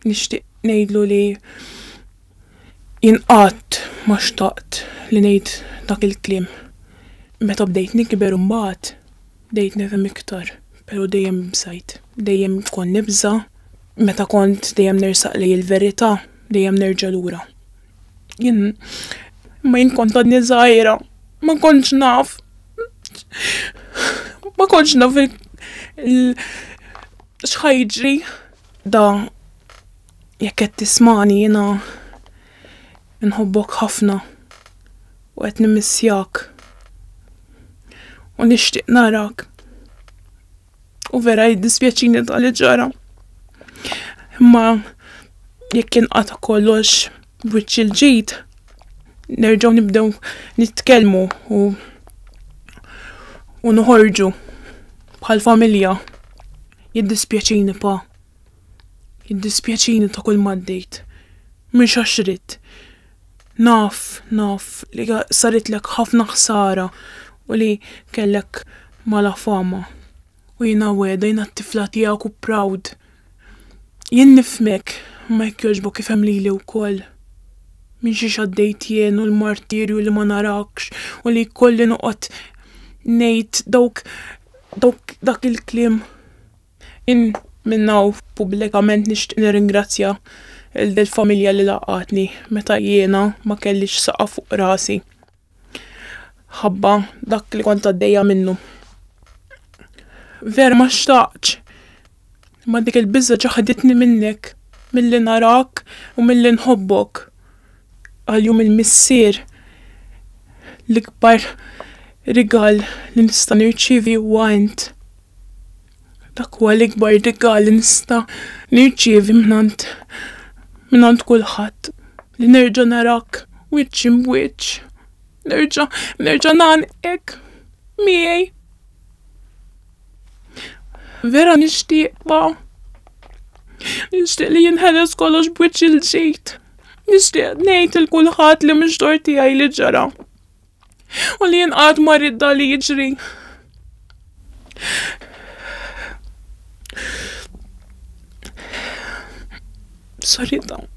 nixtieq ngħidlu li jinqatt ma xtaqt li ngħid dak il-kliem. Meta bdejt nikber imbagħad bdejt nifhem iktar, però dejjem bżajt, dejjem kont nibża, meta kont dejjem nersaq lejn il-verità, dejjem nerġa' lura. Jien kont għadni żgħira, ma kontx naf. Ma kontx naf x'ħajġri. Da jekk qed tismani jiena nħobbok ħafna u qed nimissjak u nixtieq narak. U vera jiddispjaċini tal-li ġara. Imma jekk inqata' kollox b'wiċċ il-ġid, nerġgħu nibdew nitkellmu u noħorġu bħal familja. Jiddispjaċini pa. Jiddispjaċini ta' kull ma ddejt. Mhix għax rid. Naf li saritlek ħafna ħsara u li kellek mala fama. U jiena weda jiena t-tifla tiegħek u proud. Jien nifhmek ma jekk jogħġbok ifhem lili wkoll. Minn xi għaddejt jien u l-martirju li ma narakx u li jkolli noqgħod ngħid dak il-kliem. Jien minnaw pubblikament nixtieq nirringrazzja il-familja li laqatni meta jiena ma kellix saqa fuq rasi. Ħabba dak li kont għaddejja minnu. Vera ma xtaqx. Ma dik il-biża ġaħditni minnek, milli narak u milli nħobbok. Għal-jum il-missier l-ikbar rigal li nista' nirċievi huwa int. Dak huwa l-ikbar rigal li nista' nirċievi minant kulħadd li nerġa' narak wiċċ b'wiċċ. Nerġa' nagħnek miegħi. Vera nixtieq li jinħeles kollox b'wiċċ il-ġid. Nixtieq ngħid il kulħadd li mhux dor tiegħi li ġara. U li jinqad ma ridda li jiġri. Sorry dawn.